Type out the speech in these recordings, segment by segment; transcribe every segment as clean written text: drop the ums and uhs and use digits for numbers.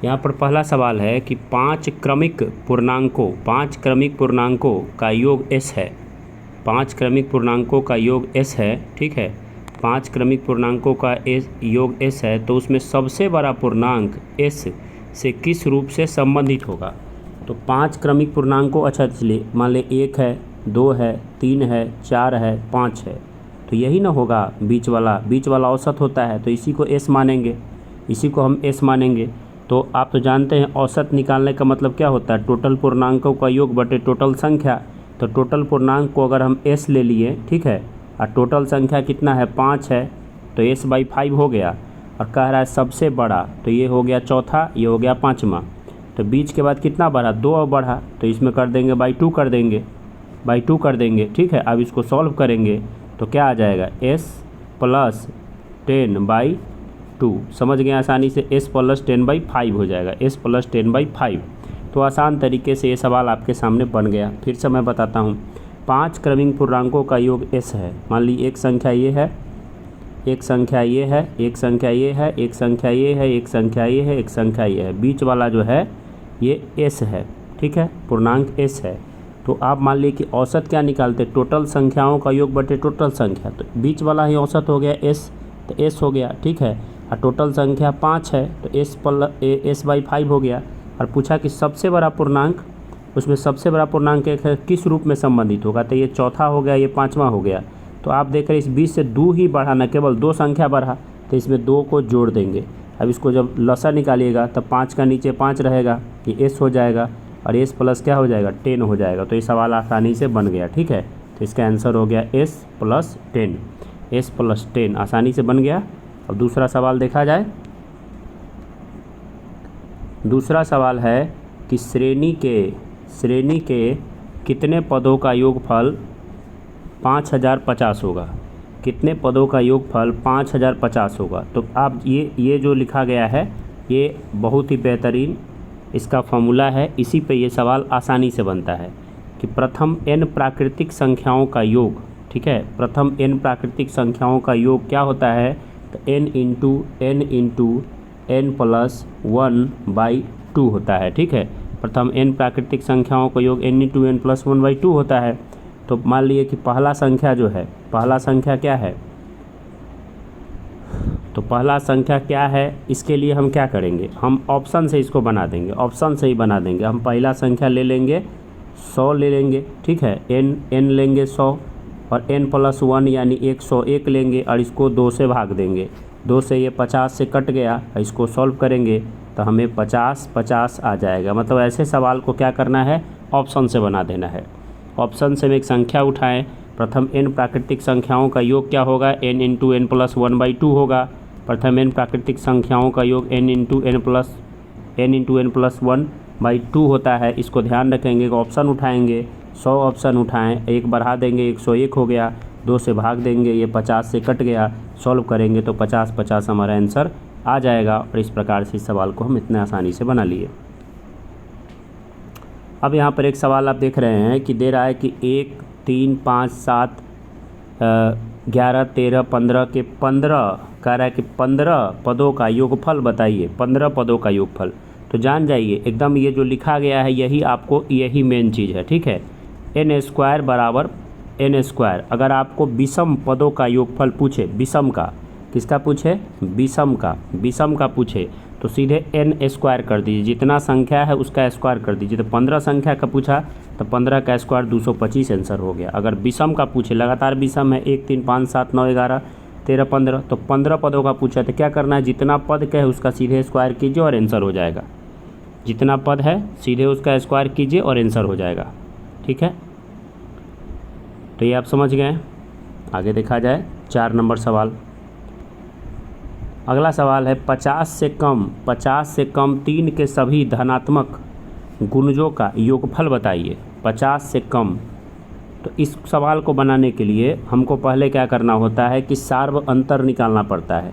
यहाँ पर पहला सवाल है कि पांच क्रमिक पूर्णांकों का योग s है। पांच क्रमिक पूर्णांकों का योग s है, ठीक है। पांच क्रमिक पूर्णांकों का योग s है, तो उसमें सबसे बड़ा पूर्णांक s से किस रूप से संबंधित होगा। तो पांच क्रमिक पूर्णांकों, अच्छा चलिए मान ले 1 है, 2 है, 3 है, 4 है, 5 है, तो यही ना होगा बीच वाला औसत होता है, तो इसी को s मानेंगे, इसी को हम s मानेंगे। तो आप तो जानते हैं औसत निकालने का मतलब क्या होता है, टोटल पूर्णांकों का योग बटे टोटल संख्या। तो टोटल पूर्णांक को अगर हम s ले लिए, ठीक है, और टोटल संख्या कितना है 5 है, तो s/5 हो गया। और कह रहा है सबसे बड़ा, तो ये हो गया चौथा, ये हो गया पाँचवा। तो बीच के बाद कितना बढ़ा, 2 और बढ़ा, तो इसमें कर देंगे बाई 2 कर देंगे, ठीक है। अब इसको सॉल्व करेंगे तो क्या आ जाएगा, s + 10/2। समझ गए आसानी से, s + 10/5 हो जाएगा, s + 10/5। तो आसान तरीके से ये सवाल आपके सामने बन गया। फिर से मैं बताता हूँ, पांच क्रमिक पूर्णांकों का योग s है। मान ली एक संख्या ये है, एक संख्या ये है, एक संख्या ये है, एक संख्या ये है, एक संख्या ये है, एक संख्या ये है, बीच वाला जो है ये s है, ठीक है, पूर्णांक s है। तो आप मान लीजिए कि औसत क्या निकालते, टोटल संख्याओं का योग बटे टोटल संख्या, तो बीच वाला ही औसत हो गया s, तो s हो गया, ठीक है। और टोटल संख्या 5 है, तो s/5 हो गया। और पूछा कि सबसे बड़ा पूर्णांक, उसमें सबसे बड़ा पूर्णांक एक है, किस रूप में संबंधित होगा, तो ये चौथा हो गया, ये पाँचवा हो गया। तो आप देख रहे हैं इस 20 से 2 ही बढ़ा, न केवल 2 संख्या बढ़ा, तो इसमें 2 को जोड़ देंगे। अब इसको जब लसा निकालिएगा तब 5 का नीचे 5 रहेगा, ये s हो जाएगा, और s प्लस क्या हो जाएगा, 10 हो जाएगा। तो ये सवाल आसानी से बन गया, ठीक है। तो इसका आंसर हो गया s + 10, s + 10 आसानी से बन गया। अब दूसरा सवाल देखा जाए। दूसरा सवाल है कि श्रेणी के कितने पदों का योगफल 5050 होगा। कितने पदों का योगफल 5050 होगा। तो आप ये जो लिखा गया है ये बहुत ही बेहतरीन इसका फॉर्मूला है। इसी पे ये सवाल आसानी से बनता है कि प्रथम n प्राकृतिक संख्याओं का योग, ठीक है, प्रथम n प्राकृतिक संख्याओं का योग क्या होता है, तो n × n + 1/2 होता है, ठीक है। प्रथम n प्राकृतिक संख्याओं का योग n × n + 1/2 होता है। तो मान लिए कि पहला संख्या जो है, पहला संख्या क्या है, तो पहला संख्या क्या है, इसके लिए हम क्या करेंगे, हम ऑप्शन से इसको बना देंगे, ऑप्शन से ही बना देंगे। हम पहला संख्या ले लेंगे 100 ले लेंगे, ठीक है, n लेंगे 100, और n + 1 यानी 101 लेंगे, और इसको 2 से भाग देंगे। 2 से ये 50 से कट गया, इसको सॉल्व करेंगे तो हमें 50 आ जाएगा। मतलब ऐसे सवाल को क्या करना है, ऑप्शन से बना देना है। ऑप्शन से हम एक संख्या उठाएं, प्रथम n प्राकृतिक संख्याओं का योग क्या होगा, n × n + 1/2 होगा। प्रथम n प्राकृतिक संख्याओं का योग n × n + 1/2 होता है। इसको ध्यान रखेंगे, ऑप्शन उठाएंगे, 100 ऑप्शन उठाएं, एक बढ़ा देंगे 101 हो गया, 2 से भाग देंगे, ये 50 से कट गया, सॉल्व करेंगे तो 50 हमारा आंसर आ जाएगा। और इस प्रकार से इस सवाल को हम इतने आसानी से बना लिए। अब यहाँ पर एक सवाल आप देख रहे हैं कि दे रहा है कि 1 3 5 7 11 13 15 के 15 कह रहा है कि 15 पदों का योगफल बताइए, 15 पदों का योगफल। तो जान जाइए एकदम ये जो लिखा गया है यही मेन चीज़ है, ठीक है। n² = n²। अगर आपको विषम पदों का योगफल पूछे, विषम का, किसका पूछे, विषम का पूछे, तो सीधे n² कर दीजिए, जितना संख्या है उसका स्क्वायर कर दीजिए। तो 15 संख्या का पूछा तो 15 का स्क्वायर 225 आंसर हो गया। अगर विषम का पूछे, लगातार विषम है 1 3 5 7 9 11 13 15, तो 15 पदों का पूछा तो क्या करना है, जितना पद का है उसका सीधे स्क्वायर कीजिए और आंसर हो जाएगा। जितना पद है सीधे उसका स्क्वायर कीजिए और आंसर हो जाएगा, ठीक है। तो ये आप समझ गए। आगे देखा जाए 4 नंबर सवाल। अगला सवाल है 50 से कम 3 के सभी धनात्मक गुणजों का योगफल बताइए। 50 से कम। तो इस सवाल को बनाने के लिए हमको पहले क्या करना होता है कि सार्व अंतर निकालना पड़ता है।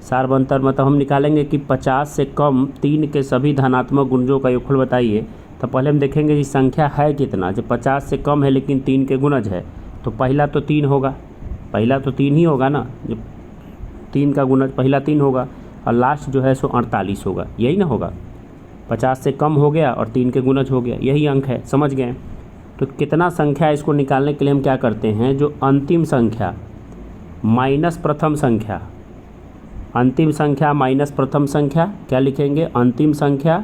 सार्व अंतर मतलब हम निकालेंगे कि 50 से कम 3 के सभी धनात्मक गुणजों का योगफल बताइए। तो पहले हम देखेंगे कि संख्या है कितना। जब 50 से कम है लेकिन 3 के गुणज है तो पहला तो 3 होगा, पहला तो 3 ही होगा ना, जब 3 का गुणज पहला 3 होगा, और लास्ट जो है सो 48 होगा, यही ना होगा। 50 से कम हो गया और 3 के गुणज हो गया, यही अंक है, समझ गए। तो कितना संख्या है इसको निकालने के लिए हम क्या करते हैं, जो अंतिम संख्या माइनस प्रथम संख्या, अंतिम संख्या माइनस प्रथम संख्या, क्या लिखेंगे, अंतिम संख्या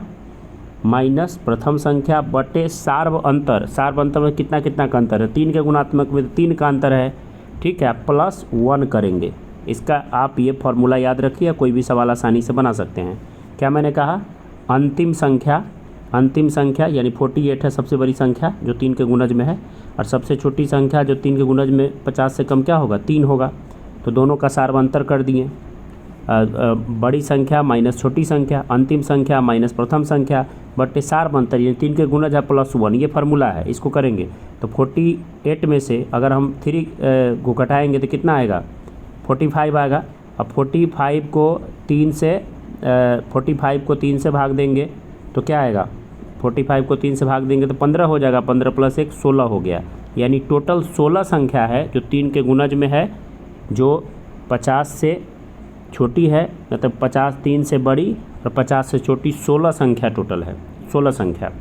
माइनस प्रथम संख्या बटे सार्व अंतर, सार्व अंतर में कितना कितना का अंतर है, 3 के गुणात्मक में 3 का अंतर है, ठीक है, प्लस 1 करेंगे। इसका आप ये फॉर्मूला याद रखिए, कोई भी सवाल आसानी से बना सकते हैं। क्या मैंने कहा, अंतिम संख्या यानी 48 है सबसे बड़ी संख्या जो 3 के गुणज में है, और सबसे छोटी संख्या जो 3 के गुणज में 50 से कम क्या होगा, 3 होगा। तो दोनों का सार्व अंतर कर दिए, बड़ी संख्या माइनस छोटी संख्या, अंतिम संख्या माइनस प्रथम संख्या बटे सार्व अंतर, ये 3 के गुणज है प्लस 1, ये फार्मूला है, इसको करेंगे। तो 48 में से अगर हम 3 को घटाएंगे तो कितना आएगा, 45 आएगा। अब 45 को 3 से भाग देंगे तो क्या आएगा, 45 को 3 से भाग देंगे तो 15 हो जाएगा, 15 प्लस 1 16 हो गया। यानी टोटल 16 संख्या है जो 3 के गुणज में है, जो 50 से छोटी है, मतलब 50 3 से बड़ी और 50 से छोटी 16 संख्या टोटल है, 16 संख्या।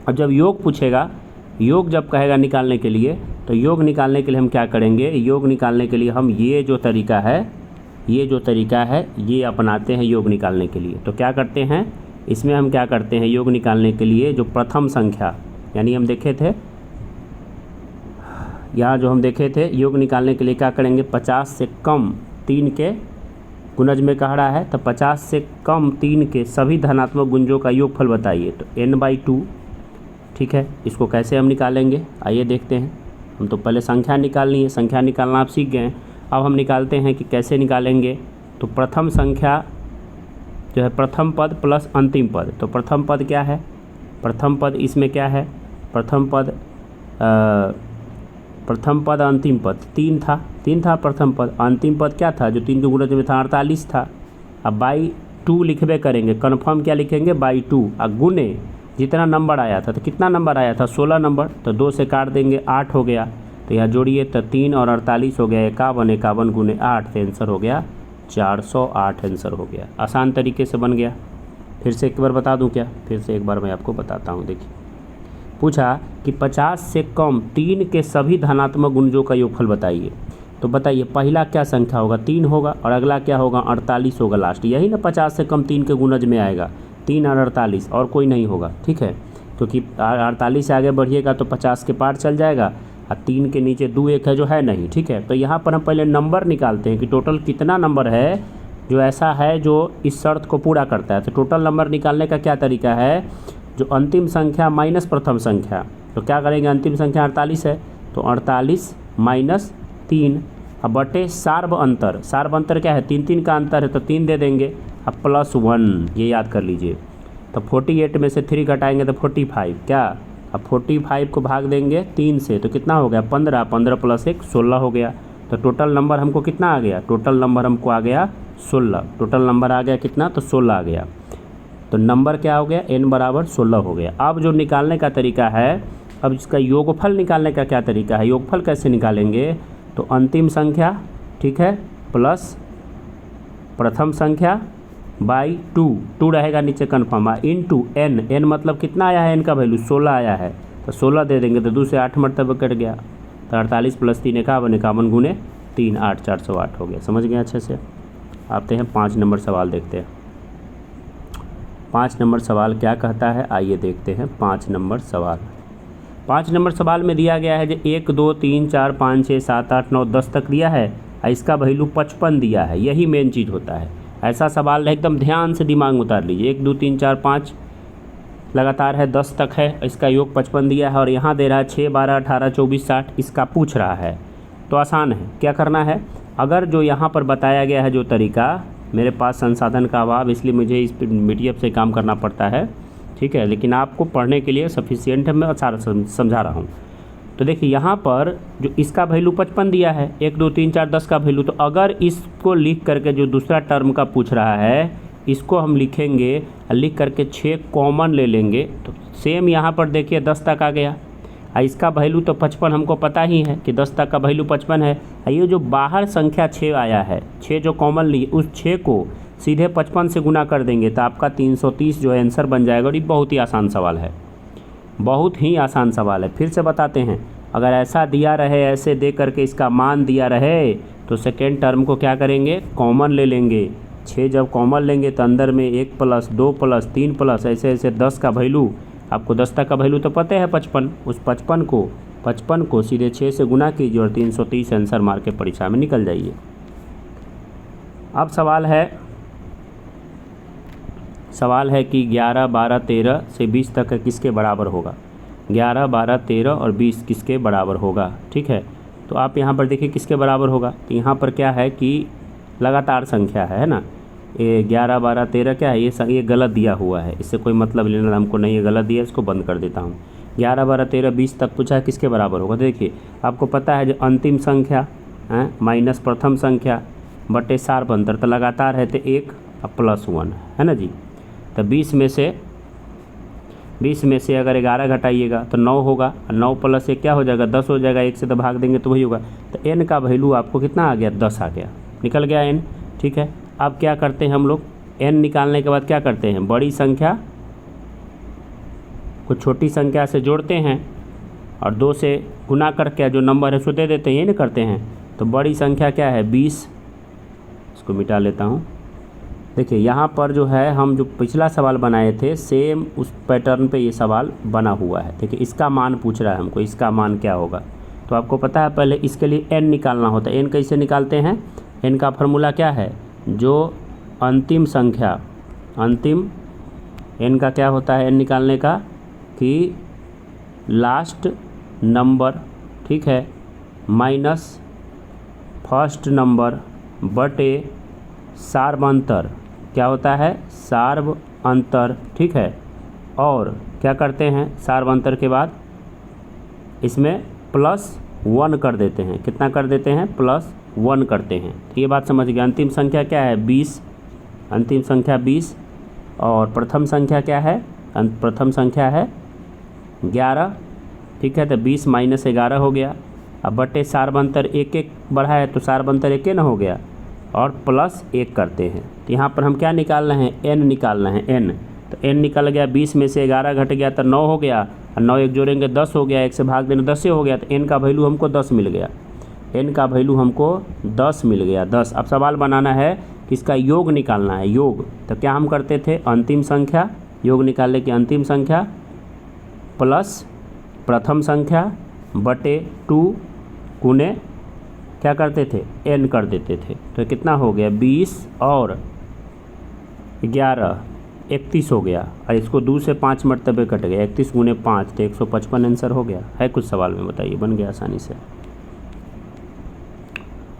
अब जब योग पूछेगा, योग जब कहेगा निकालने के लिए, तो योग निकालने के लिए हम क्या करेंगे, योग निकालने के लिए हम ये जो तरीका है ये अपनाते हैं योग निकालने के लिए। तो क्या करते हैं इसमें, हम क्या करते हैं योग निकालने के लिए, जो प्रथम संख्या यानी हम देखे थे यहाँ, जो हम देखे थे योग निकालने के लिए क्या करेंगे, 50 से कम 3 के गुणज में कह रहा है, तो 50 से कम 3 के सभी धनात्मक गुंजों का योगफल बताइए। तो n/2, ठीक है, इसको कैसे हम निकालेंगे, आइए देखते हैं। हम तो पहले संख्या निकालनी है, संख्या निकालना आप सीख गए, अब हम निकालते हैं कि कैसे निकालेंगे। तो प्रथम संख्या जो है प्रथम पद प्लस अंतिम पद, तो प्रथम पद क्या है, प्रथम पद इसमें क्या है, प्रथम पद अंतिम पद 3 था प्रथम पद, अंतिम पद क्या था जो 3 के गुणज में था 48 था। अब बाई 2 लिखबे करेंगे, कन्फर्म क्या लिखेंगे, बाई 2, और गुने जितना नंबर आया था, तो कितना नंबर आया था 16 नंबर, तो 2 से काट देंगे 8 हो गया, तो यहाँ जोड़िए तो 3 और 48 हो गया 51 गुने 8, तो आंसर हो गया 408 आंसर हो गया। आसान तरीके से बन गया। फिर से एक बार बता दूं क्या, फिर से एक बार मैं आपको बताता हूं। देखिए पूछा कि 50 से कम 3 के सभी धनात्मक गुणजों का योगफल बताइए। तो बताइए पहला क्या संख्या होगा, 3 होगा, और अगला क्या होगा, 48 होगा लास्ट, यही ना 50 से कम 3 के गुणज में आएगा, 3 और 48 और कोई नहीं होगा, ठीक है। क्योंकि 48 से आगे बढ़िएगा तो 50 के पार चल जाएगा, और 3 के नीचे 2 1 है जो है नहीं, ठीक है। तो यहाँ पर हम पहले नंबर निकालते हैं कि टोटल कितना नंबर है जो ऐसा है जो इस शर्त को पूरा करता है। तो टोटल नंबर निकालने का क्या तरीका है, जो अंतिम संख्या माइनस प्रथम संख्या, तो क्या करेंगे, अंतिम संख्या 48 है तो 48 माइनस 3 अब बटे सार्व अंतर, सार्व अंतर क्या है, 3 का अंतर है तो 3 दे देंगे, अब प्लस 1, ये याद कर लीजिए। तो 48 में से 3 घटाएंगे तो 45, क्या, अब 45 को भाग देंगे 3 से तो कितना हो गया, 15, 15 प्लस 1 16 हो गया। तो टोटल नंबर हमको कितना आ गया, टोटल नंबर हमको आ गया 16, टोटल नंबर आ गया कितना, तो 16 आ गया। तो नंबर क्या हो गया, n बराबर 16 हो गया। अब जो निकालने का तरीका है, अब इसका योगफल निकालने का क्या तरीका है, योगफल कैसे निकालेंगे, तो अंतिम संख्या, ठीक है, प्लस प्रथम संख्या बाई 2 रहेगा नीचे कन्फर्म, इनटू n मतलब कितना आया है, n का वैल्यू 16 आया है तो 16 दे देंगे, तो 2 से 8 मरतबा कट गया, तो 48 प्लस 3 51 गुने 3 8 408 हो गया। समझ गए अच्छे से। आते हैं 5 नंबर सवाल देखते हैं। 5 नंबर सवाल क्या कहता है, आइए देखते हैं 5 नंबर सवाल। 5 नंबर सवाल में दिया गया है जो 1 2 3 4 5 6 7 8 9 10 तक दिया है, इसका वैल्यू 55 दिया है, यही मेन चीज़ होता है। ऐसा सवाल है एकदम ध्यान से दिमाग में उतार लीजिए, 1 2 3 4 5 लगातार है, 10 तक है, इसका योग 55 दिया है, और यहाँ दे रहा है 6 12 18 24 60, इसका पूछ रहा है। तो आसान है, क्या करना है, अगर जो यहाँ पर बताया गया है जो तरीका, मेरे पास संसाधन का अभाव इसलिए मुझे इस PDF से काम करना पड़ता है, ठीक है, लेकिन आपको पढ़ने के लिए सफिशिएंट है, मैं सारा समझा रहा हूँ। तो देखिए यहाँ पर जो इसका वैल्यू 55 दिया है, 1 2 3 4 10 का वैल्यू, तो अगर इसको लिख करके जो दूसरा टर्म का पूछ रहा है इसको हम लिखेंगे, लिख करके 6 कॉमन ले लेंगे, तो सेम यहाँ पर देखिए 10 तक आ गया, इसका वैल्यू तो 55 हमको पता ही है कि 10 तक का वैल्यू 55 है। ये जो बाहर संख्या 6 आया है, 6 जो कॉमन ली, उस 6 को सीधे 55 से गुना कर देंगे तो आपका 330 जो है आंसर बन जाएगा। और ये बहुत ही आसान सवाल है, बहुत ही आसान सवाल है। फिर से बताते हैं, अगर ऐसा दिया रहे, ऐसे दे करके इसका मान दिया रहे तो सेकेंड टर्म को क्या करेंगे, कॉमन ले लेंगे। 6 जब कॉमन लेंगे तो अंदर में 1 प्लस 2 प्लस 3 प्लस ऐसे ऐसे 10 का वैल्यू, आपको 10 तक का वैल्यू तो पता है 55, उस 55 को सीधे 6 से गुना कीजिए और 330 आंसर मार के परीक्षा में निकल जाइए। अब सवाल है कि 11, 12, 13 से 20 तक का किसके बराबर होगा। 11, 12, 13 और 20 किसके बराबर होगा, ठीक है। तो आप यहाँ पर देखिए किसके बराबर होगा। तो यहाँ पर क्या है कि लगातार संख्या है ना, ये 11, 12, 13 क्या है, ये गलत दिया हुआ है, इससे कोई मतलब लेना हमको नहीं, ये गलत दिया, इसको बंद कर देता हूँ। 11, 12, 13, 20 तक पूछा है किसके बराबर होगा। देखिए आपको पता है जो अंतिम संख्या है माइनस प्रथम संख्या बटे सार अंतर, तो लगातार है तो 1 और प्लस 1 है ना जी। तो 20 में से अगर 11 घटाइएगा तो 9 होगा, और 9 प्लस 1 क्या हो जाएगा, 10 हो जाएगा। 1 से तो भाग देंगे तो वही होगा। तो n का वैल्यू आपको कितना आ गया, 10 आ गया, निकल गया n, ठीक है। अब क्या करते हैं हम लोग, n निकालने के बाद क्या करते हैं, बड़ी संख्या को छोटी संख्या से जोड़ते हैं और 2 से गुना करके जो नंबर है उसको दे देते हैं, ये नहीं करते हैं। तो बड़ी संख्या क्या है 20, इसको मिटा लेता हूँ। देखिए यहाँ पर जो है हम जो पिछला सवाल बनाए थे सेम उस पैटर्न पे ये सवाल बना हुआ है। देखिए इसका मान पूछ रहा है हमको, इसका मान क्या होगा। तो आपको पता है पहले इसके लिए n निकालना होता है। n कैसे निकालते हैं, n का फार्मूला क्या है, जो अंतिम संख्या, n का क्या होता है n निकालने का, कि लास्ट नंबर, ठीक है, माइनस फर्स्ट नंबर बटे सार्व अंतर, क्या होता है सार्व अंतर, ठीक है। और क्या करते हैं, सार्व अंतर के बाद इसमें +1 कर देते हैं। कितना कर देते हैं, +1 करते हैं। तो ये बात समझ गए। अंतिम संख्या क्या है 20, अंतिम संख्या 20, और प्रथम संख्या क्या है, प्रथम संख्या है 11, ठीक है। तो 20 माइनस 11 हो गया। अब बटे सार्व अंतर 1 बढ़ा है तो सार्व अंतर 1 ना हो गया, और +1 करते हैं। तो यहाँ पर हम क्या निकाल रहे हैं, n निकालना है, n। तो n निकल गया, 20 में से 11 घट गया तो 9 हो गया, और 9 1 जोड़ेंगे 10 हो गया, 1 से भाग देना 10 से हो गया। तो n का वैल्यू हमको 10 मिल गया, n का वैल्यू हमको 10 मिल गया, 10। अब सवाल बनाना है कि इसका योग निकालना है, योग। तो क्या हम करते थे, अंतिम संख्या, योग निकालने की अंतिम संख्या प्लस प्रथम संख्या बटे 2 गुने क्या करते थे, n कर देते थे। तो कितना हो गया 20 और 11 31 हो गया, और इसको 2 से 5 मरतबे कट गया, 31 गुने 5 तो 155 आंसर हो गया है। कुछ सवाल में बताइए, बन गया आसानी से।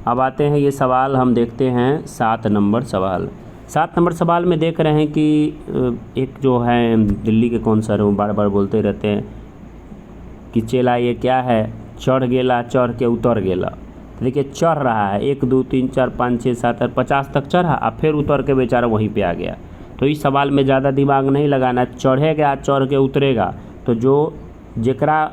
अब आते हैं ये सवाल हम देखते हैं 7 नंबर सवाल। 7 नंबर सवाल में देख रहे हैं कि एक जो है दिल्ली के कौन सर वो बार बार बोलते रहते हैं कि चेला ये क्या है, चढ़ गेला चढ़ के उतर गेला। देखिए चढ़ रहा है 1 2 3 4 5 6 7 8 50 तक चढ़ा, अब फिर उतर के बेचारा वहीं पे आ गया। तो इस सवाल में ज़्यादा दिमाग नहीं लगाना, चढ़ेगा चढ़ के उतरेगा, तो जो जेकरा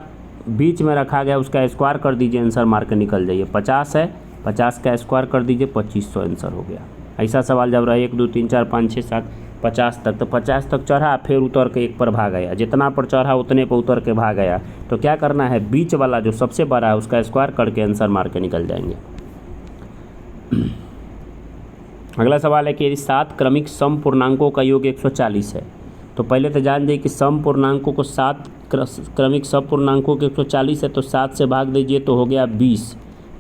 बीच में रखा गया उसका स्क्वायर कर दीजिए, आंसर मार के निकल जाइए। 50 है, 50 का स्क्वायर कर दीजिए, 2500 आंसर हो गया। ऐसा सवाल जब रहे 1 2 3 4 5 6 7 50 तक, तो 50 तक चढ़ा फिर उतर के 1 पर भाग गया, जितना पर चढ़ा उतने पर उतर के भाग गया। तो क्या करना है, बीच वाला जो सबसे बड़ा है उसका स्क्वायर करके आंसर मार के निकल जाएंगे। अगला सवाल है कि यदि 7 क्रमिक सम पूर्णांकों का योग 140 है, तो पहले तो जान जाइए कि सम पूर्णांकों को 7 क्रमिक सम पूर्णांकों के 140 है, तो 7 से भाग दीजिए तो हो गया 20,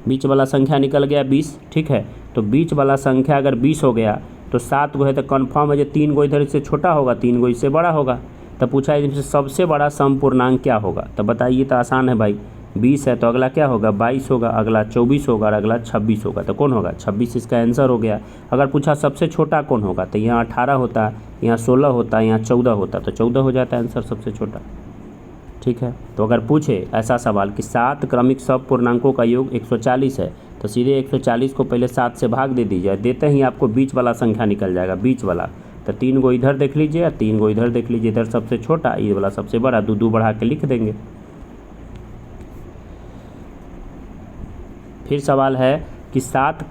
बीच वाला संख्या निकल गया 20, ठीक है। तो बीच वाला संख्या अगर 20 हो गया तो 7 गो है तो कन्फर्म है जो 3 गो इधर से छोटा होगा, 3 गो इससे बड़ा होगा। तो पूछा है इनसे सबसे बड़ा सम पूर्णांक क्या होगा। तो बताइए, तो आसान है भाई, 20 है तो अगला क्या होगा 22 होगा, अगला 24 होगा और अगला 26 होगा। तो कौन होगा 26, इसका आंसर हो गया। अगर पूछा सबसे छोटा कौन होगा, तो यहाँ 18 होता, यहाँ 16 होता, यहाँ 14 होता, तो 14 हो जाता है आंसर सबसे छोटा, ठीक है। तो अगर पूछे ऐसा सवाल कि 7 क्रमिक सम पूर्णांकों का योग 140 है, तो सीधे 140 को पहले 7 से भाग दे दीजिए, देते ही आपको बीच वाला संख्या निकल जाएगा, बीच वाला। तो 3 गो इधर देख लीजिए और 3 गो इधर देख लीजिए, इधर सबसे छोटा ये वाला सबसे बड़ा, 2 बढ़ा के लिख देंगे। फिर सवाल है कि 7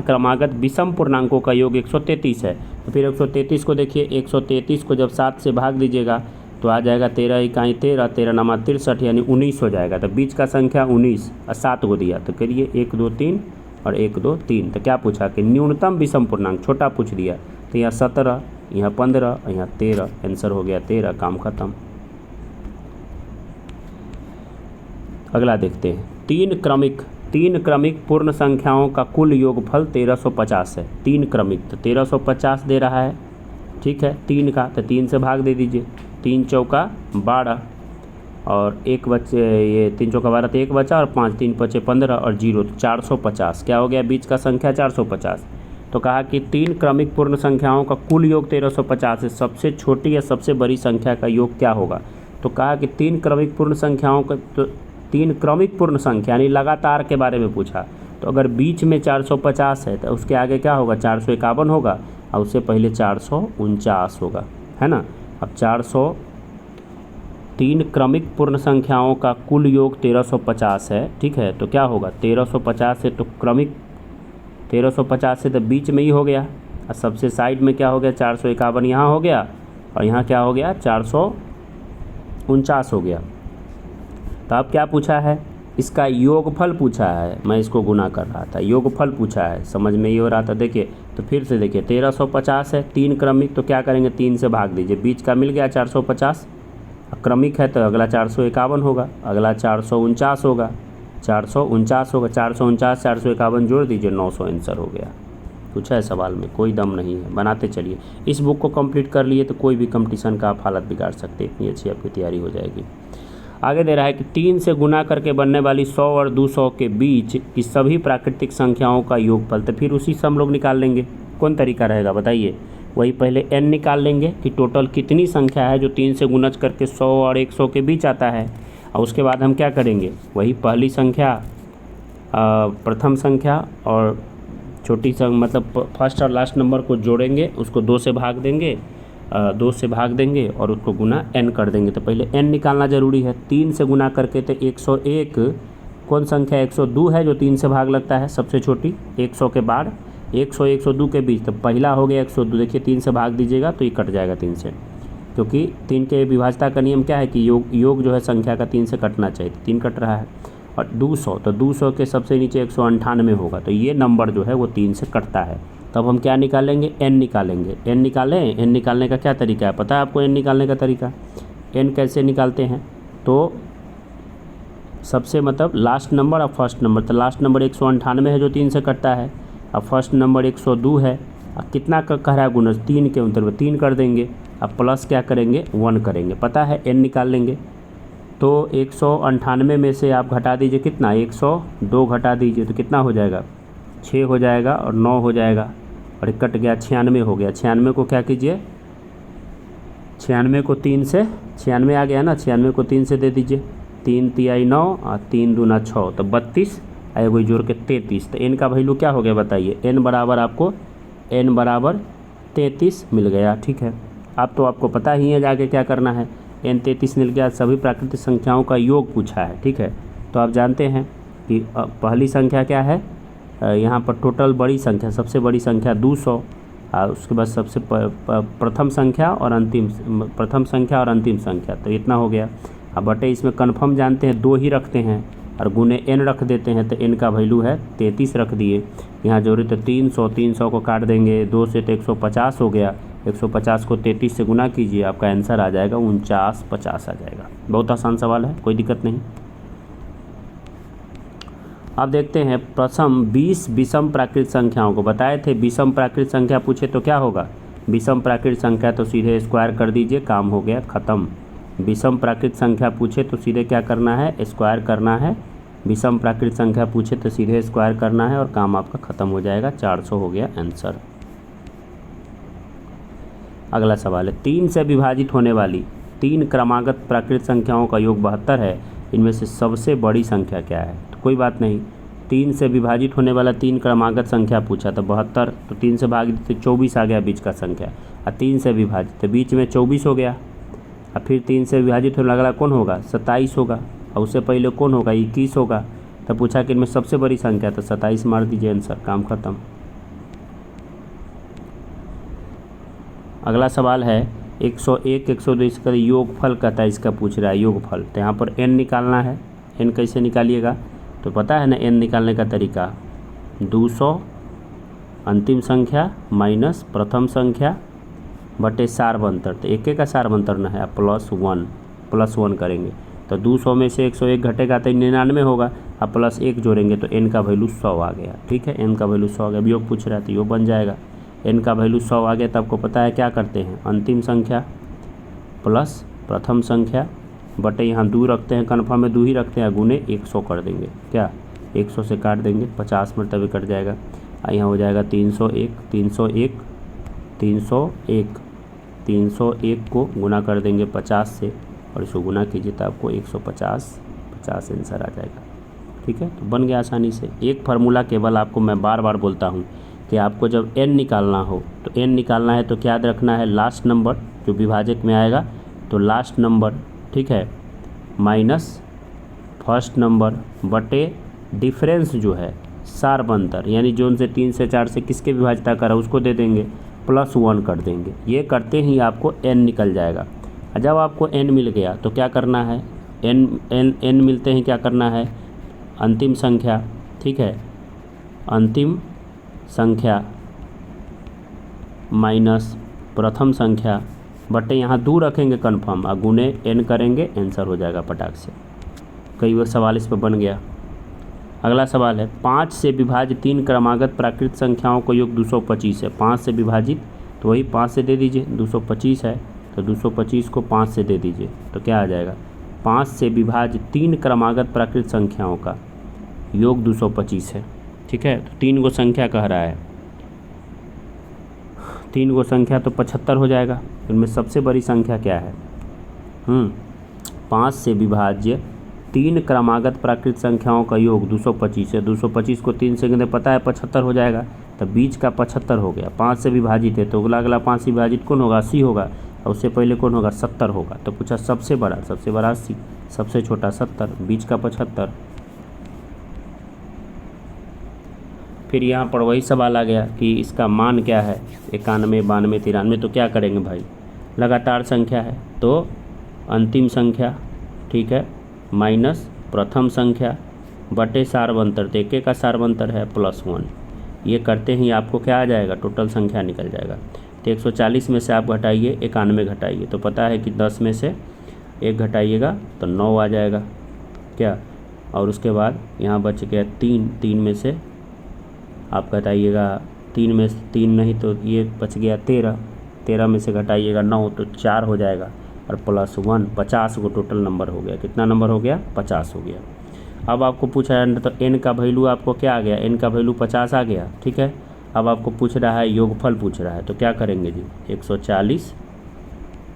क्रमागत विषम पूर्णांकों का योग 133 है। तो फिर 133 को देखिए, 133 को जब 7 से भाग दीजिएगा तो आ जाएगा 13 इकाई 13, 13 नामा 63 यानी 19 हो जाएगा। तो बीच का संख्या 19 और 7 को दिया तो करिए 1 2 3 और 1 2 3। तो क्या पूछा कि न्यूनतम विषम पूर्णांक, छोटा पूछ दिया। तो यहाँ 17, यहाँ 15 और यहाँ 13, आंसर हो गया 13, काम खत्म। अगला देखते हैं, तीन क्रमिक पूर्ण संख्याओं का कुल योगफल 1350 है। 3 क्रमिक तो 1350 दे रहा है, ठीक है। 3 का तो 3 से भाग दे दीजिए, 3 चौका 12 और 1 बचे, ये 3 चौका 12 तो 1 बचा और 5 3 बचे 15 और 0 तो 450। क्या हो गया, बीच का संख्या 450। तो कहा कि 3 क्रमिक पूर्ण संख्याओं का कुल योग 1350 है, सबसे छोटी या सबसे बड़ी संख्या का योग क्या होगा। तो कहा कि 3 क्रमिक पूर्ण संख्याओं का, तो 3 क्रमिक पूर्ण संख्या यानी लगातार के बारे में पूछा। तो अगर बीच में 450 है तो उसके आगे क्या होगा, 451 होगा और उससे पहले 449 होगा, है ना। अब 3 क्रमिक पूर्ण संख्याओं का कुल योग 1350 है, ठीक है। तो क्या होगा, 1350 से तो क्रमिक 1350 से तो बीच में ही हो गया और सबसे साइड में क्या हो गया, 451 यहाँ हो गया और यहाँ क्या हो गया, 449 हो गया। तो अब क्या पूछा है, इसका योगफल पूछा है। मैं इसको गुना कर रहा था, योगफल पूछा है, समझ में ये हो रहा था। देखिए तो फिर से देखिए, 1350 है 3 क्रमिक, तो क्या करेंगे, 3 से भाग दीजिए, बीच का मिल गया 450, क्रमिक है तो अगला 451 होगा, अगला 449 होगा, 449 होगा, 449 451 जोड़ दीजिए, 900 आंसर हो गया। पूछा है सवाल में, कोई दम नहीं है, बनाते चलिए। इस बुक को कंप्लीट कर लिए तो कोई भी कंपटीशन का आप हालत बिगाड़ सकते, इतनी अच्छी आपकी तैयारी हो जाएगी। आगे दे रहा है कि 3 से गुना करके बनने वाली 100 और 200 के बीच की सभी प्राकृतिक संख्याओं का योगफल। तो फिर उसी से हम लोग निकाल लेंगे। कौन तरीका रहेगा बताइए, वही पहले n निकाल लेंगे कि टोटल कितनी संख्या है जो 3 से गुणज करके 100 और 100 के बीच आता है, और उसके बाद हम क्या करेंगे, वही पहली संख्या, प्रथम संख्या और छोटी मतलब फर्स्ट और लास्ट नंबर को जोड़ेंगे, उसको 2 से भाग देंगे, 2 से भाग देंगे और उसको गुना n कर देंगे। तो पहले n निकालना ज़रूरी है। 3 से गुना करके तो 101 कौन संख्या, 102 है जो 3 से भाग लगता है, सबसे छोटी। 100 के बाद 100 102 के बीच, तो पहला हो गया 102। देखिए 3 से भाग दीजिएगा तो ये कट जाएगा 3 से, क्योंकि 3 के विभाजता का नियम क्या है कि योग जो है संख्या का 3 से कटना चाहिए, 3 कट रहा है। और 200, तो 200 के सबसे नीचे 198 होगा, तो ये नंबर जो है वो 3 से कटता है। तब हम क्या निकालेंगे, n निकालेंगे। n निकालें, n निकालने का क्या तरीका है पता है आपको, n निकालने का तरीका, n कैसे निकालते हैं, तो सबसे मतलब लास्ट नंबर और फर्स्ट नंबर, तो लास्ट नंबर 198 है जो 3 से कटता है, अब फर्स्ट नंबर 102 है, अब कितना का कह रहा है गुणज, 3 के अंतर में 3 कर देंगे, अब प्लस क्या करेंगे, 1 करेंगे, पता है n निकाल लेंगे। तो 198 में से आप घटा दीजिए कितना, 102 घटा दीजिए तो कितना हो जाएगा, 6 हो जाएगा और 9 हो जाएगा और कट गया, 96 हो गया। 96 को क्या कीजिए, 96 को 3 से, 96 आ गया ना, 96 को 3 से दे दीजिए, 3 तिहाई 9 और 3 दूना 6, तो 32 आए वही जोड़ के 33। तो n का वैल्यू क्या हो गया बताइए, n बराबर आपको n बराबर 33 मिल गया, ठीक है। अब तो आपको पता ही है जाके क्या करना है, n 33 मिल गया, सभी प्राकृतिक संख्याओं का योग पूछा है, ठीक है। तो आप जानते हैं कि पहली संख्या क्या है, यहाँ पर टोटल बड़ी संख्या, सबसे बड़ी संख्या 200, उसके बाद सबसे प्रथम संख्या और अंतिम संख्या, तो इतना हो गया। अब बटे इसमें कन्फर्म जानते हैं 2 ही रखते हैं और गुने n रख देते हैं, तो n का वैल्यू है 33 रख दिए। यहाँ जोड़े तो 300 को काट देंगे 2 से तो 150 हो गया, 150 को 33 से गुना कीजिए, आपका आंसर आ जाएगा 4950 आ जाएगा। बहुत आसान सवाल है, कोई दिक्कत नहीं। अब देखते हैं प्रथम 20 विषम प्राकृतिक संख्याओं को, बताए थे विषम प्राकृतिक संख्या पूछे तो क्या होगा, विषम प्राकृतिक संख्या तो सीधे स्क्वायर कर दीजिए, काम हो गया ख़त्म। विषम प्राकृतिक संख्या पूछे तो सीधे क्या करना है, स्क्वायर करना है। विषम प्राकृतिक संख्या पूछे तो सीधे स्क्वायर करना है और काम आपका ख़त्म हो जाएगा, 400 हो गया आंसर। अगला सवाल है, 3 से विभाजित होने वाली 3 क्रमागत प्राकृतिक संख्याओं का योग 72 है, इनमें से सबसे बड़ी संख्या क्या है। तो कोई बात नहीं, 3 से विभाजित होने वाला 3 क्रमागत संख्या पूछा तो 72, तो 3 से भाग तो 24 आ गया बीच का संख्या, और 3 से विभाजित तो बीच में 24 हो गया, और फिर 3 से विभाजित होने वाला कौन होगा, 27 होगा, और उससे पहले कौन होगा, 21 होगा, तो पूछा कि इनमें सबसे बड़ी संख्या, तो 27 मार दीजिए, आंसर, काम खत्म। अगला सवाल है 101 102 इसका योगफल कहता है, इसका पूछ रहा है योगफल। तो यहाँ पर n निकालना है। n कैसे निकालिएगा, तो पता है ना n निकालने का तरीका, 200 अंतिम संख्या माइनस प्रथम संख्या बटे सारवंतर। तो एक का सारवंतर ना है, आप प्लस वन करेंगे तो 200 में से 101 घटेगा तो 99 होगा। आप प्लस 1 जोड़ेंगे तो n का वैल्यू 100 आ गया। ठीक है, n का वैल्यू 100 आ गया। योग पूछ रहा है तो योग बन जाएगा। n का वैल्यू 100 आ गया तो आपको पता है क्या करते हैं, अंतिम संख्या प्लस प्रथम संख्या बटे यहाँ 2 रखते हैं, कन्फर्म में 2 ही रखते हैं, गुने 100 कर देंगे। क्या 100 से काट देंगे, 50 मरतबे कट जाएगा। यहाँ हो जाएगा 301 को गुना कर देंगे 50 से और इसको गुना कीजिए तो आपको 150 आंसर आ जाएगा। ठीक है, तो बन गया आसानी से। एक फार्मूला केवल आपको मैं बार बार बोलता हूँ कि आपको जब n निकालना हो तो n निकालना है तो क्या याद रखना है, लास्ट नंबर जो विभाजक में आएगा तो लास्ट नंबर, ठीक है, माइनस फर्स्ट नंबर बटे डिफरेंस जो है सारवंतर, यानी जो उनसे 3 से 4 से किसके विभाजिता करा उसको दे देंगे, प्लस 1 कर देंगे। ये करते ही आपको n निकल जाएगा। जब आपको n मिल गया तो क्या करना है, n मिलते ही क्या करना है, अंतिम संख्या, ठीक है, अंतिम संख्या माइनस प्रथम संख्या बटे यहाँ 2 रखेंगे कन्फर्म और गुने n करेंगे, आंसर हो जाएगा पटाख से। कई वो सवाल इस पर बन गया। अगला सवाल है 5 से विभाजित 3 क्रमागत प्राकृत संख्याओं का योग 225 है। 5 से विभाजित तो वही 5 से दे दीजिए, 225 है तो 225 को 5 से दे दीजिए तो क्या आ जाएगा, 5 से विभाजित 3 क्रमागत प्राकृत संख्याओं का योग 225 है। ठीक है, तो 3 गो संख्या कह रहा है, 3 गो संख्या तो 75 हो जाएगा। इनमें सबसे बड़ी संख्या क्या है, 5 से विभाज्य 3 क्रमागत प्राकृत संख्याओं का योग 225 है। 225 को 3 से गिने पता है 75 हो जाएगा, तो बीच का 75 हो गया। 5 से विभाजित है तो अगला 5 से विभाजित कौन होगा, 80 होगा, और उससे पहले कौन होगा, 70 होगा। तो पूछा सबसे बड़ा 80, सबसे छोटा 70, बीच का 75। फिर यहाँ पर वही सवाल आ गया कि इसका मान क्या है, 91, 92, 93। तो क्या करेंगे भाई, लगातार संख्या है तो अंतिम संख्या, ठीक है, माइनस प्रथम संख्या बटे सारवंतर, तो एक का सारवंतर है प्लस 1। ये करते ही आपको क्या आ जाएगा, टोटल संख्या निकल जाएगा। तो 140 में से आप घटाइए 91 घटाइए, तो पता है कि 10 में से 1 घटाइएगा तो 9 आ जाएगा क्या, और उसके बाद यहाँ बच गया 3 में से आप घटाइएगा, 3 में से 3 नहीं तो ये बच गया 13 में से घटाइएगा 9 तो 4 हो जाएगा, और प्लस 1, 50 को टोटल नंबर हो गया। कितना नंबर हो गया, 50 हो गया। अब आपको पूछा है तो n का वैल्यू आपको क्या आ गया, n का वैल्यू 50 आ गया। ठीक है, अब आपको पूछ रहा है योगफल पूछ रहा है, तो क्या करेंगे जी, 140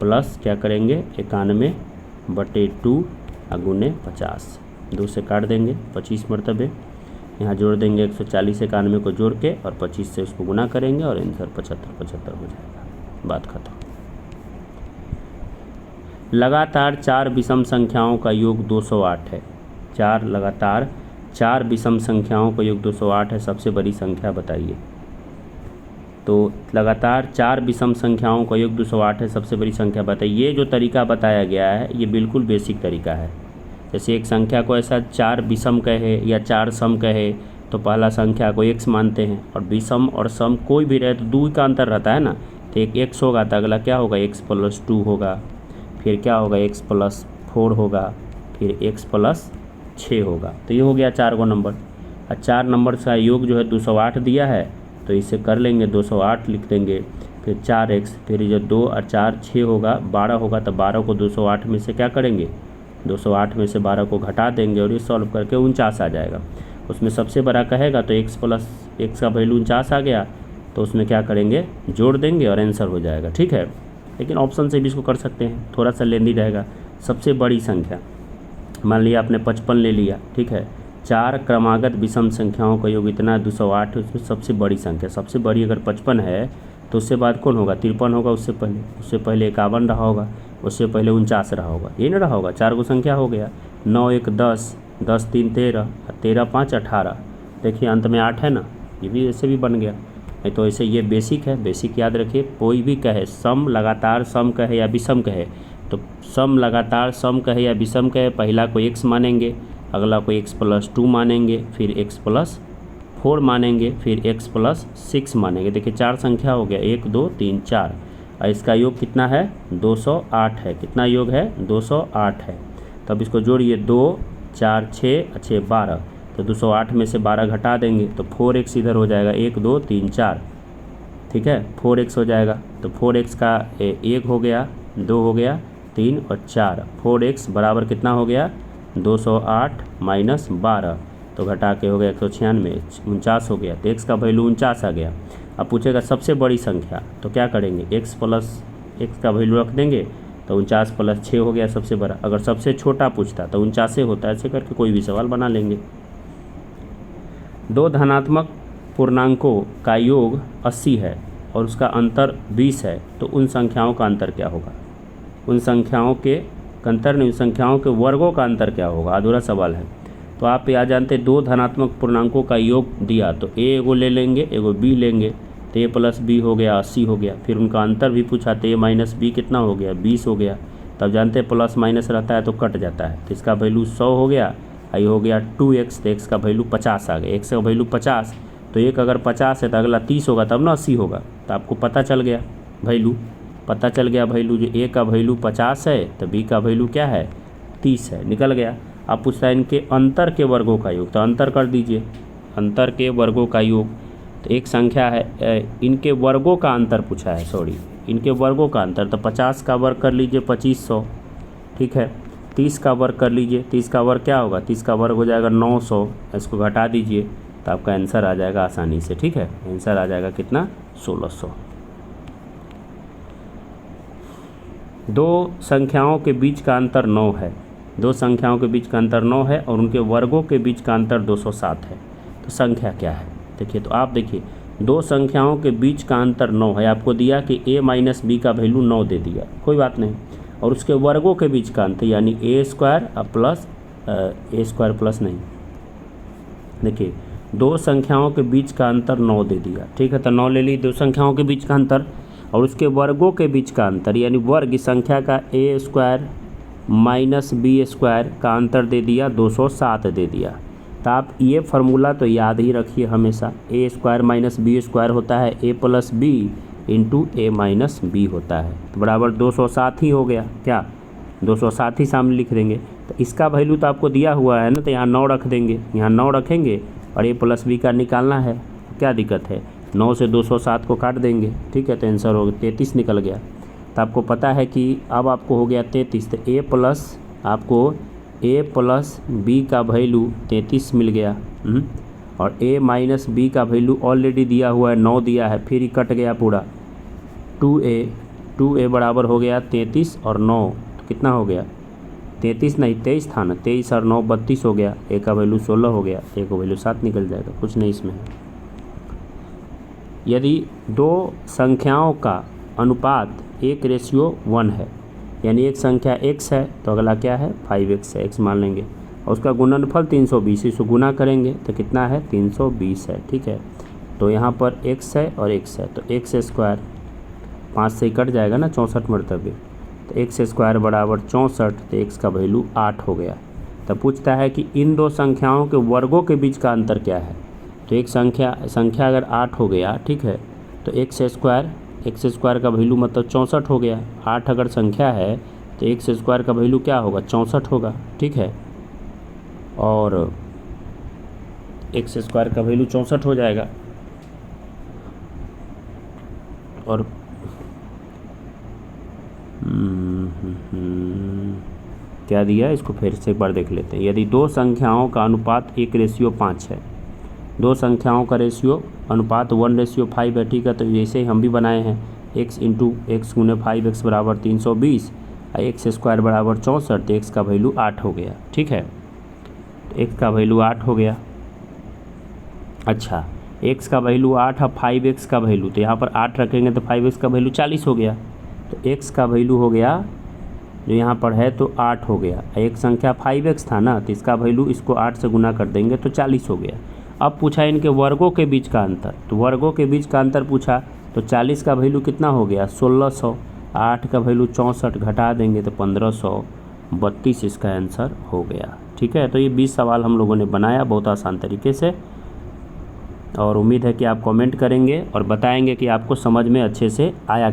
प्लस क्या करेंगे 91 बटे 2 गुने 50, 2 से काट देंगे 25 मरतबे, यहाँ जोड़ देंगे 140 91 को जोड़ के और 25 से उसको गुना करेंगे और आंसर 75 हो जाएगा। बात खत्म। लगातार 4 विषम संख्याओं का योग 208 है। 4 लगातार 4 विषम संख्याओं का योग 208 है, सबसे बड़ी संख्या बताइए। तो लगातार 4 विषम संख्याओं का योग 208 है, सबसे बड़ी संख्या बताइए। ये जो तरीका बताया गया है ये बिल्कुल बेसिक तरीका है। जैसे एक संख्या को ऐसा 4 विषम कहे या 4 सम कहे तो पहला संख्या को x मानते हैं, और विषम और सम कोई भी रहे तो 2 का अंतर रहता है ना, तो एक x होगा तो अगला क्या होगा, x + 2 होगा, फिर क्या होगा, x + 4 होगा, फिर x + 6 होगा। तो ये हो गया 4 गो नंबर। और 4 नंबर का योग जो है 208 दिया है, तो इसे कर लेंगे 208 लिख देंगे, फिर 4x, फिर जो 2 और 4 6 होगा, 12 होगा, तो 12 को 208 में से क्या करेंगे, 208 में से 12 को घटा देंगे और ये सॉल्व करके 49 आ जाएगा। उसमें सबसे बड़ा कहेगा तो x + x का वैल्यू 49 आ गया, तो उसमें क्या करेंगे, जोड़ देंगे और आंसर हो जाएगा। ठीक है, लेकिन ऑप्शन से भी इसको कर सकते हैं, थोड़ा सा लेंदी रहेगा। सबसे बड़ी संख्या मान लिया आपने 55 ले लिया, ठीक है, 4 क्रमागत विषम संख्याओं का योग इतना 208 है, उसमें सबसे बड़ी संख्या, सबसे बड़ी अगर 55 है तो उससे बाद कौन होगा, 53 होगा, उससे पहले 51 रहा होगा, उससे पहले 49 रहा होगा, ये ना रहा होगा। 4 गो संख्या हो गया, 9 1 10, 10 3 13, 13 5 18। देखिए अंत में 8 है ना, ये भी ऐसे भी बन गया। नहीं तो ऐसे ये बेसिक है, बेसिक याद रखिए। कोई भी कहे सम लगातार सम कहे या विषम कहे, तो सम लगातार सम कहे या विषम कहे, पहला को x मानेंगे, अगला को x+2 मानेंगे, फिर x+4 मानेंगे, फिर x+6 मानेंगे। देखिए 4 संख्या हो गया, 1 2 3 4, और इसका योग कितना है 208 है। कितना योग है 208 है। तब इसको जोड़िए, 2 4 6 6 12, तो 208 में से 12 घटा देंगे तो 4x इधर हो जाएगा, 1 2 3 4, ठीक है 4x हो जाएगा। तो 4x का 1 हो गया, 2 हो गया, 3 और 4, 4x बराबर कितना हो गया 208 माइनस 12, तो घटा के हो गया 196, 49 हो गया। तो x का वैल्यू 49 आ गया। अब पूछेगा सबसे बड़ी संख्या, तो क्या करेंगे, x का वैल्यू रख देंगे, तो 49 + 6 हो गया सबसे बड़ा। अगर सबसे छोटा पूछता तो 49 होता है। ऐसे करके कोई भी सवाल बना लेंगे। दो धनात्मक पूर्णांकों का योग 80 है और उसका अंतर 20 है, तो उन संख्याओं का अंतर क्या होगा। उन संख्याओं के अंतर नहीं, उन संख्याओं के वर्गों का अंतर क्या होगा, अधूरा सवाल है। तो आप यहाँ जानते हैं दो धनात्मक पूर्णांकों का योग दिया तो a एगो ले लेंगे, एगो b लेंगे, तो a + b हो गया 80 हो गया। फिर उनका अंतर भी पूछा तो a - b कितना हो गया 20 हो गया। तब जानते हैं प्लस माइनस रहता है तो कट जाता है, तो इसका वैल्यू 100 हो गया, आई हो गया 2x, तो x का वैल्यू 50 आ गया। x का वैल्यू 50, तो एक अगर 50 है तो अगला 30 होगा, तब ना 80 होगा। तो आपको पता चल गया वैल्यू, पता चल गया वैल्यू, जो a का वैल्यू 50 है तो b का वैल्यू क्या है 30 है, निकल गया। अब पूछता है इनके अंतर के वर्गों का योग, तो अंतर कर दीजिए, अंतर के वर्गों का योग। तो एक संख्या है, इनके वर्गों का अंतर पूछा है, सॉरी इनके वर्गों का अंतर, तो 50 का वर्ग कर लीजिए 2500, ठीक है। 30 का वर्ग कर लीजिए, 30 का वर्ग क्या होगा, 30 का वर्ग हो जाएगा 900, इसको घटा दीजिए तो आपका आंसर आ जाएगा आसानी से, ठीक है। आंसर आ जाएगा कितना 1600। दो संख्याओं के बीच का अंतर 9 है, दो संख्याओं के बीच का अंतर 9 है और उनके वर्गों के बीच का अंतर 207 है, तो संख्या क्या है। देखिए तो आप देखिए दो संख्याओं के बीच का अंतर 9 है, आपको दिया कि a - b का वैल्यू 9 दे दिया, कोई बात नहीं, और उसके वर्गों के बीच का अंतर यानी a² प्लस नहीं, देखिए दो संख्याओं के बीच का अंतर 9 दे दिया, ठीक है। तो 9 ले ली दो संख्याओं के बीच का अंतर, और उसके वर्गों के बीच का अंतर यानी वर्ग इस संख्या का a² - b² का अंतर दे दिया 207 दे दिया। तो आप ये फार्मूला तो याद ही रखिए हमेशा, a² - b² होता है a + b into a - b होता है, तो बराबर 207 ही हो गया, क्या 207 ही सामने लिख देंगे। तो इसका वैल्यू तो आपको दिया हुआ है ना, तो यहाँ 9 रख देंगे, यहाँ 9 रखेंगे और a + b का निकालना है, क्या दिक्कत है, 9 से 207 को काट देंगे, ठीक है। तो आंसर हो 33 निकल गया। तो आपको पता है कि अब आपको हो गया 33, तो आपको a + b का वैल्यू 33 मिल गया, और a - b का वैल्यू ऑलरेडी दिया हुआ है 9 दिया है, फिर ही कट गया पूरा, 2a बराबर हो गया 33 और 9, तो कितना हो गया 33 नहीं 23 था ना, 23 और 9 32 हो गया, a का वैल्यू 16 हो गया, a का वैल्यू 7 निकल जाएगा, कुछ नहीं इसमें है। यदि दो संख्याओं का अनुपात 1:1 है, यानी एक संख्या x है तो अगला क्या है 5x है, x मान लेंगे, और उसका गुणनफल 320, इसको गुना करेंगे तो कितना है 320 है, ठीक है। तो यहाँ पर x है और x है, तो x² 5 से कट जाएगा ना 64 मरतबे, तो x² बराबर 64, तो x का वैल्यू 8 हो गया। तब पूछता है कि इन दो संख्याओं के वर्गों के बीच का अंतर क्या है। तो एक संख्या अगर 8 हो गया, ठीक है, तो x² का वैल्यू मतलब 64 हो गया। 8 अगर संख्या है तो x² का वैल्यू क्या होगा 64 होगा, ठीक है, और x² का वैल्यू 64 हो जाएगा। और क्या दिया, इसको फिर से एक बार देख लेते हैं। यदि दो संख्याओं का अनुपात 1:5 है, दो संख्याओं का रेशियो अनुपात 1:5 है, ठीक है। तो जैसे ही हम भी बनाए हैं x × x × 5x बराबर 320 और x² बराबर 64, तो x का वैल्यू 8 हो गया, ठीक है। तो x का वैल्यू 8 हो गया। अच्छा x का वैल्यू 8 और 5x का वैल्यू, तो यहाँ पर 8 रखेंगे तो 5x का वैल्यू 40 हो गया, तो x का वैल्यू हो गया जो यहाँ पर है तो 8 हो गया। एक संख्या 5x था ना, तो इसका वैल्यू इसको 8 से गुना कर देंगे तो 40 हो गया। अब पूछा इनके वर्गों के बीच का अंतर, तो वर्गों के बीच का अंतर पूछा तो 40 का वैल्यू कितना हो गया 1600, 8 का वैल्यू 64 घटा देंगे तो 1532 इसका आंसर हो गया। ठीक है, तो ये 20 सवाल हम लोगों ने बनाया बहुत आसान तरीके से, और उम्मीद है कि आप कमेंट करेंगे और बताएंगे कि आपको समझ में अच्छे से आया।